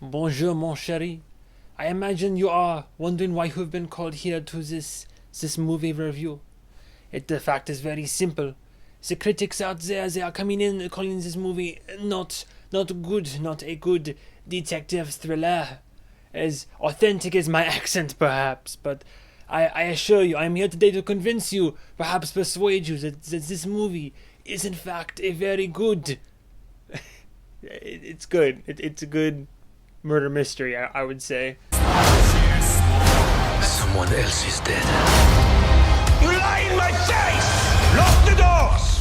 Bonjour, mon chéri. I imagine you are wondering why you have been called here to this movie review. The fact is very simple. The critics out there, they are coming in calling this movie not good, not a good detective thriller. As authentic as my accent, perhaps, but I assure you, I am here today to convince you, perhaps persuade you that this movie is in fact a very good. It's good. It's a good murder mystery, I would say. Someone else is dead. You lie in my face! Lock the doors!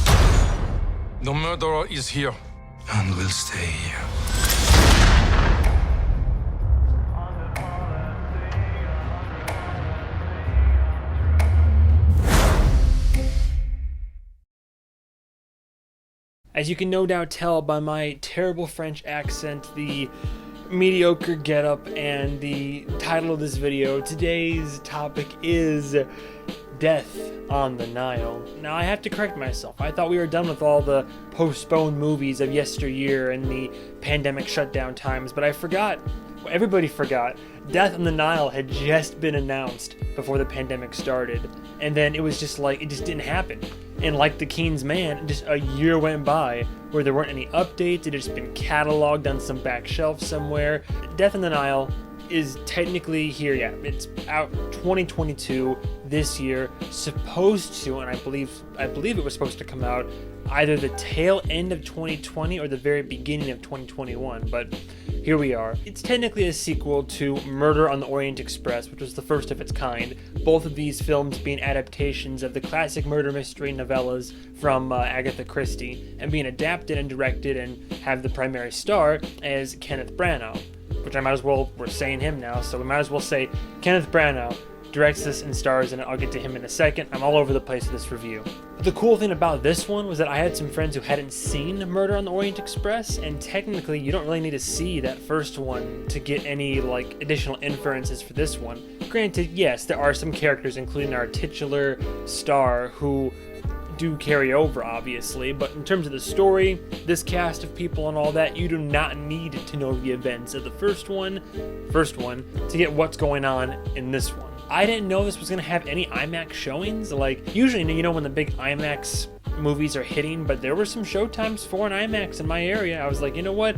The murderer is here. And will stay here. As you can no doubt tell by my terrible French accent, the mediocre getup, and the title of this video, today's topic is Death on the Nile. Now, I have to correct myself. I thought we were done with all the postponed movies of yesteryear and the pandemic shutdown times, but I forgot. Everybody forgot. Death on the Nile had just been announced before the pandemic started, and then it was just like, it just didn't happen. And like The King's Man, just a year went by where there weren't any updates. It had just been cataloged on some back shelf somewhere. Death on the Nile is technically here, yeah. It's out 2022 this year, supposed to, and I believe it was supposed to come out either the tail end of 2020 or the very beginning of 2021, but here we are. It's technically a sequel to Murder on the Orient Express, which was the first of its kind, both of these films being adaptations of the classic murder mystery novellas from Agatha Christie, and being adapted and directed and have the primary star as Kenneth Branagh, which I might as well, we're saying him now, so we might as well say Kenneth Branagh directs this and stars in it. I'll get to him in a second. I'm all over the place with this review. But the cool thing about this one was that I had some friends who hadn't seen Murder on the Orient Express, and technically you don't really need to see that first one to get any like additional inferences for this one. Granted, yes, there are some characters, including our titular star, who do carry over, obviously, but in terms of the story, this cast of people and all that, you do not need to know the events of the first one to get what's going on in this one. I didn't know this was going to have any IMAX showings. Like, usually, you know, when the big IMAX movies are hitting, but there were some showtimes for an IMAX in my area. I was like, you know what?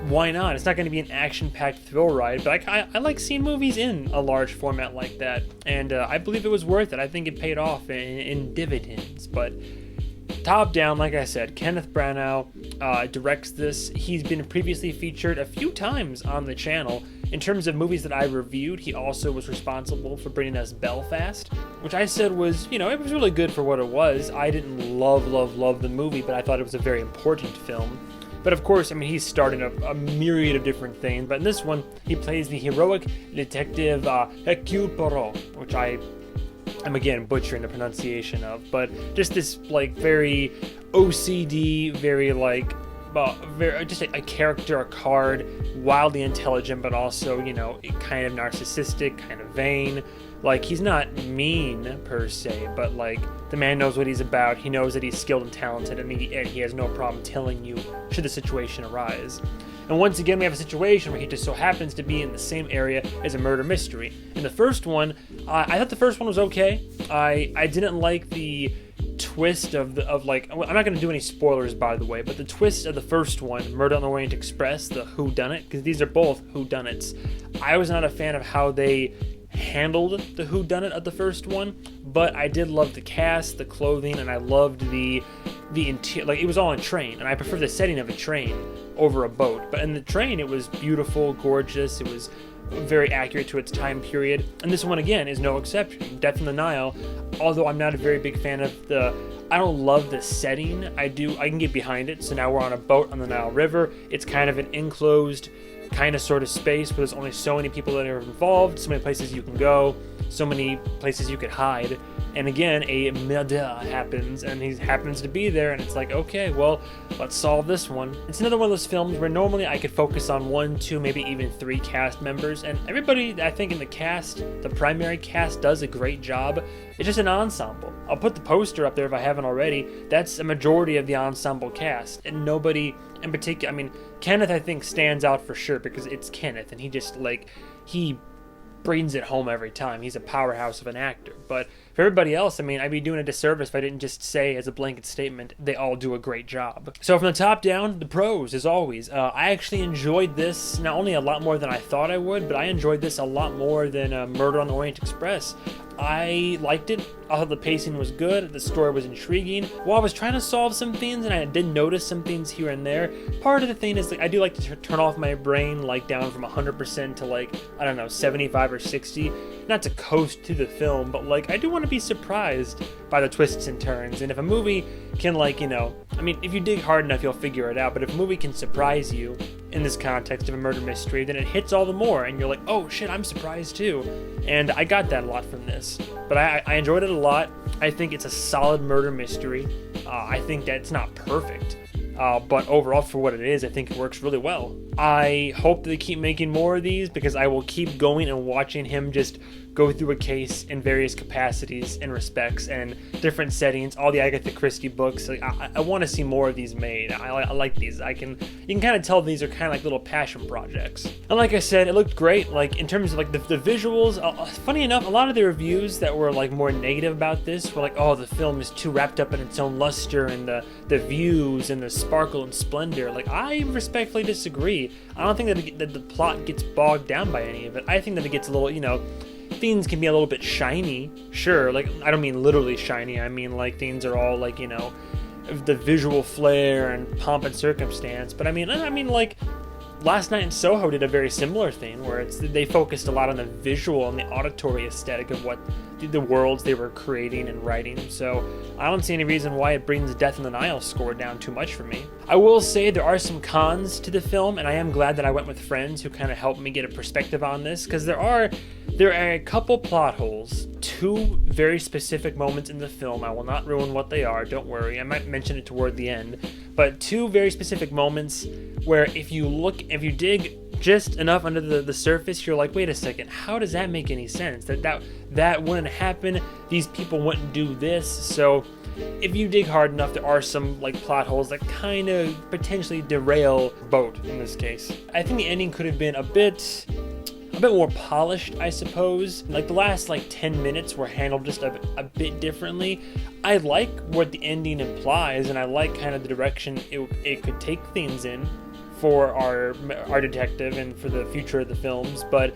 Why not? It's not going to be an action-packed thrill ride, but I like seeing movies in a large format like that, and I believe it was worth it. I think it paid off in dividends, but top down, like I said, Kenneth Branagh directs this. He's been previously featured a few times on the channel. In terms of movies that I reviewed, he also was responsible for bringing us Belfast, which I said was, you know, it was really good for what it was. I didn't love the movie, but I thought it was a very important film. But of course, I mean, he's starred in a myriad of different things, but in this one, he plays the heroic detective Hercule Poirot, which I'm again butchering the pronunciation of, but just this like very OCD, very like very just a character, a card, wildly intelligent, but also, you know, kind of narcissistic, kind of vain. Like, he's not mean per se, but like the man knows what he's about. He knows that he's skilled and talented, and he has no problem telling you should the situation arise. And once again, we have a situation where he just so happens to be in the same area as a murder mystery. In the first one, I thought the first one was okay. I didn't like the twist of like, I'm not going to do any spoilers, by the way, but the twist of the first one, Murder on the Orient Express, the whodunit, because these are both whodunits. I was not a fan of how they handled the whodunit of the first one, but I did love the cast, the clothing, and I loved the interior. Like, it was all on a train, and I prefer the setting of a train over a boat. But in the train, it was beautiful, gorgeous. It was very accurate to its time period, and this one again is no exception. Death on the Nile, although I'm not a very big fan of I don't love the setting. I can get behind it. So now we're on a boat on the Nile River. It's kind of an enclosed kind of sort of space where there's only so many people that are involved, so many places you can go, so many places you could hide. and again a murder happens, and he happens to be there, and it's like, okay, well, let's solve this one. It's another one of those films where normally I could focus on 1, 2, maybe even 3 cast members, and everybody I think in the cast, the primary cast, does a great job. It's just an ensemble. I'll put the poster up there if I haven't already. That's a majority of the ensemble cast, and nobody in particular. I mean, Kenneth I think stands out for sure because it's Kenneth, and he just he brings it home every time. He's a powerhouse of an actor. But for everybody else, I mean, I'd be doing a disservice if I didn't just say as a blanket statement, they all do a great job. So from the top down, the pros, as always. I actually enjoyed this not only a lot more than I thought I would, but I enjoyed this a lot more than Murder on the Orient Express. I liked it. I thought the pacing was good. The story was intriguing. While I was trying to solve some things, and I did notice some things here and there, part of the thing is I do like to turn off my brain down from 100% to I don't know, 75 or 60. Not to coast to the film, but I do want to be surprised by the twists and turns. And if a movie can I mean, if you dig hard enough, you'll figure it out. But if a movie can surprise you in this context of a murder mystery, then it hits all the more, and you're like, oh shit, I'm surprised too. And I got that a lot from this. But I enjoyed it a lot. I think it's a solid murder mystery. I think that it's not perfect. But overall, for what it is, I think it works really well. I hope that they keep making more of these, because I will keep going and watching him just go through a case in various capacities and respects and different settings. All the Agatha Christie books, I want to see more of these made. I like these. You can kind of tell these are kind of little passion projects. And like I said, it looked great. In terms of the visuals, funny enough, a lot of the reviews that were more negative about this were oh, the film is too wrapped up in its own luster and the views and the sparkle and splendor. I respectfully disagree. I don't think that the plot gets bogged down by any of it. I think that it gets a little, things can be a little bit shiny, sure. I don't mean literally shiny. I mean things are all the visual flair and pomp and circumstance. But I mean Last Night in Soho did a very similar thing, where they focused a lot on the visual and the auditory aesthetic of what the worlds they were creating and writing. So I don't see any reason why it brings Death on the Nile score down too much for me. I will say there are some cons to the film, and I am glad that I went with friends who kind of helped me get a perspective on this, because there are a couple plot holes. 2 very specific moments in the film. I will not ruin what they are, don't worry. I might mention it toward the end. But 2 very specific moments where if you dig just enough under the surface, you're like, wait a second, how does that make any sense? That wouldn't happen. These people wouldn't do this. So if you dig hard enough, there are some plot holes that kind of potentially derail boat in this case. I think the ending could have been a bit more polished, I suppose. The last 10 minutes were handled just a bit differently. I like what the ending implies, and I like kind of the direction it could take things in for our detective and for the future of the films. But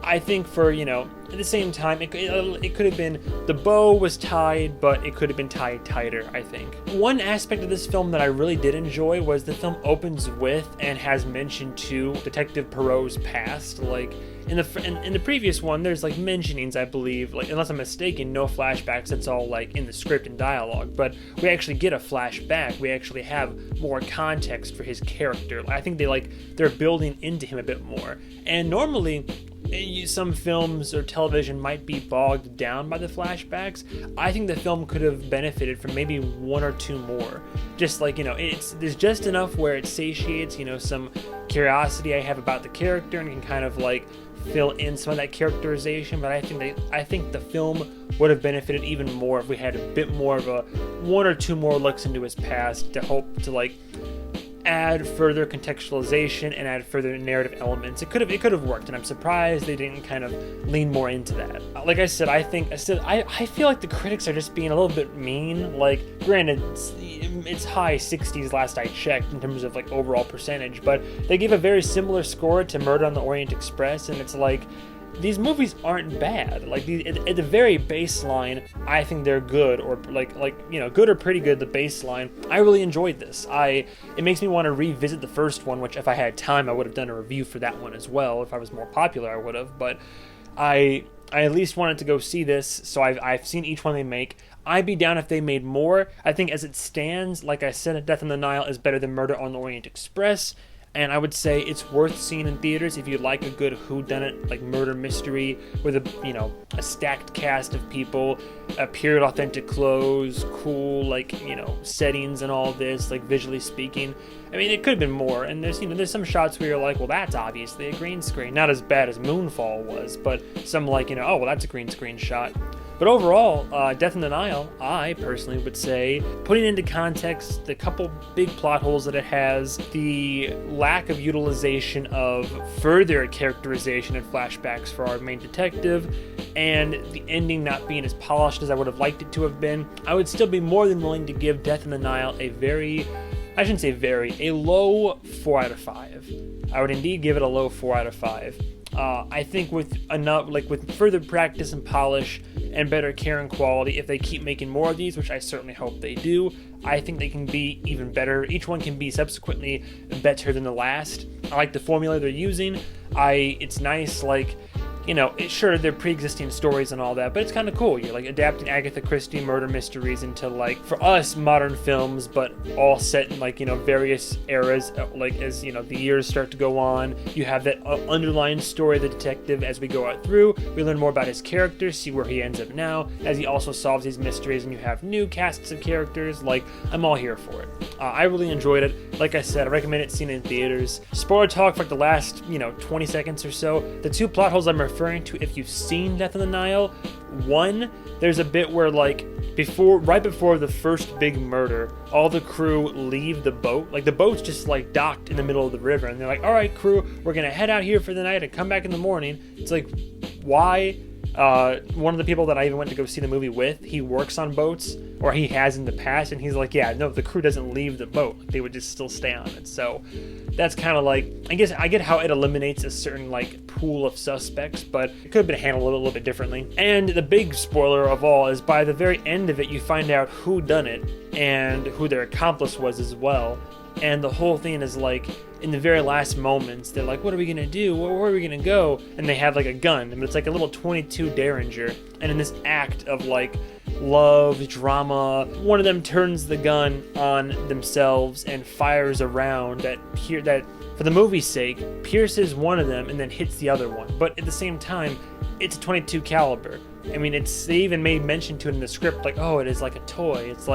I think for, at the same time, it could have been, the bow was tied, but it could have been tied tighter, I think. One aspect of this film that I really did enjoy was the film opens with and has mention to Detective Poirot's past. In the previous one, there's mentionings, I believe, unless I'm mistaken, no flashbacks. It's all in the script and dialogue. But we actually get a flashback. We actually have more context for his character. I think they're building into him a bit more. And normally, some films or television might be bogged down by the flashbacks. I think the film could have benefited from maybe 1 or 2 more. Just there's just enough where it satiates, some curiosity I have about the character and can kind of fill in some of that characterization. But I think the film would have benefited even more if we had a bit more of a 1 or 2 more looks into his past to hope to add further contextualization and add further narrative elements. It could have worked, and I'm surprised they didn't kind of lean more into that. Like I said, I feel like the critics are just being a little bit mean. Granted, it's high 60s last I checked in terms of overall percentage, but they give a very similar score to Murder on the Orient Express, and it's these movies aren't bad. At the very baseline, I think they're good, or good or pretty good. The baseline, I really enjoyed this. It makes me want to revisit the first one, which if I had time, I would have done a review for that one as well. If I was more popular, I would have. But I at least wanted to go see this, so I've seen each one they make. I'd be down if they made more. I think as it stands, like I said, Death on the Nile is better than Murder on the Orient Express. and I would say it's worth seeing in theaters if you like a good whodunit, like murder mystery with a stacked cast of people, a period authentic clothes, cool settings and all this, like visually speaking. I mean, it could have been more, and there's some shots where you're like, well, that's obviously a green screen. Not as bad as Moonfall was, but some oh, well, that's a green screen shot. But overall, Death in the Nile, I personally would say, putting into context the couple big plot holes that it has, the lack of utilization of further characterization and flashbacks for our main detective, and the ending not being as polished as I would have liked it to have been, I would still be more than willing to give Death in the Nile a low 4 out of 5. I would indeed give it a low 4 out of 5. I think with further practice and polish and better care and quality, if they keep making more of these, which I certainly hope they do, I think they can be even better. Each one can be subsequently better than the last. I like the formula they're using. It's nice, sure, they're pre-existing stories and all that, but it's kind of cool. You're adapting Agatha Christie murder mysteries into for us, modern films, but all set in various eras. As the years start to go on, you have that underlying story of the detective as we go out through. We learn more about his character, see where he ends up now, as he also solves these mysteries, and you have new casts of characters. I'm all here for it. I really enjoyed it. Like I said, I recommend it seen in theaters. Spoiler talk for the last 20 seconds or so. The two plot holes I'm referring to, if you've seen Death in the Nile, one, there's a bit where right before the first big murder, all the crew leave the boat. The boat's just docked in the middle of the river, and they're like, all right, crew, we're gonna head out here for the night and come back in the morning. It's why? One of the people that I even went to go see the movie with, he works on boats, or he has in the past, and he's like, yeah, no, the crew doesn't leave the boat. They would just still stay on it. So that's kind of I guess I get how it eliminates a certain pool of suspects, but it could have been handled a little bit differently. And the big spoiler of all is by the very end of it, you find out who done it and who their accomplice was as well. And the whole thing is in the very last moments, they're like, what are we gonna do? Where are we gonna go? And they have a gun, but it's a little 22 Derringer. And in this act of love, drama, one of them turns the gun on themselves and fires a round that for the movie's sake pierces one of them and then hits the other one. But at the same time, it's a 22 caliber. I mean, they even made mention to it in the script, oh, it is like a toy. It's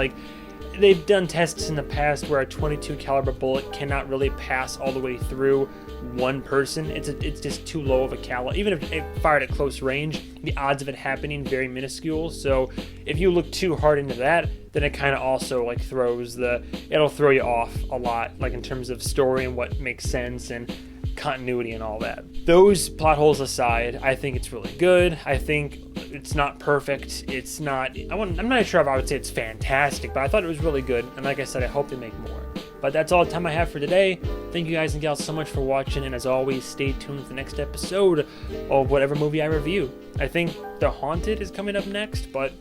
they've done tests in the past where a 22 caliber bullet cannot really pass all the way through one person. It's just too low of a caliber. Even if it fired at close range, the odds of it happening very minuscule. So if you look too hard into that, then it kind of also it'll throw you off a lot, in terms of story and what makes sense and continuity and all that. Those plot holes aside, I think it's really good. I think it's not perfect. I'm not sure if I would say it's fantastic, but I thought it was really good. And like I said, I hope they make more. But that's all the time I have for today. Thank you guys and gals so much for watching. And as always, stay tuned for the next episode of whatever movie I review. I think The Haunted is coming up next, but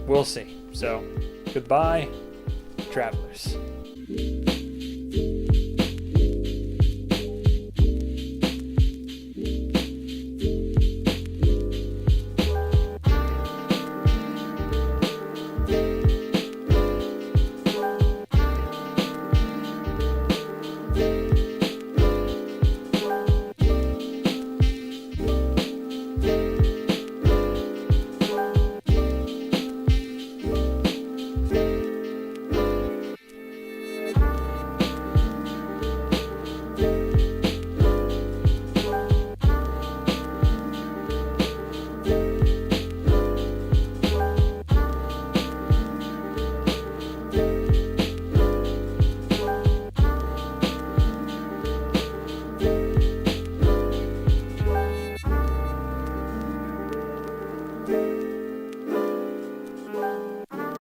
we'll see. So, goodbye, travelers.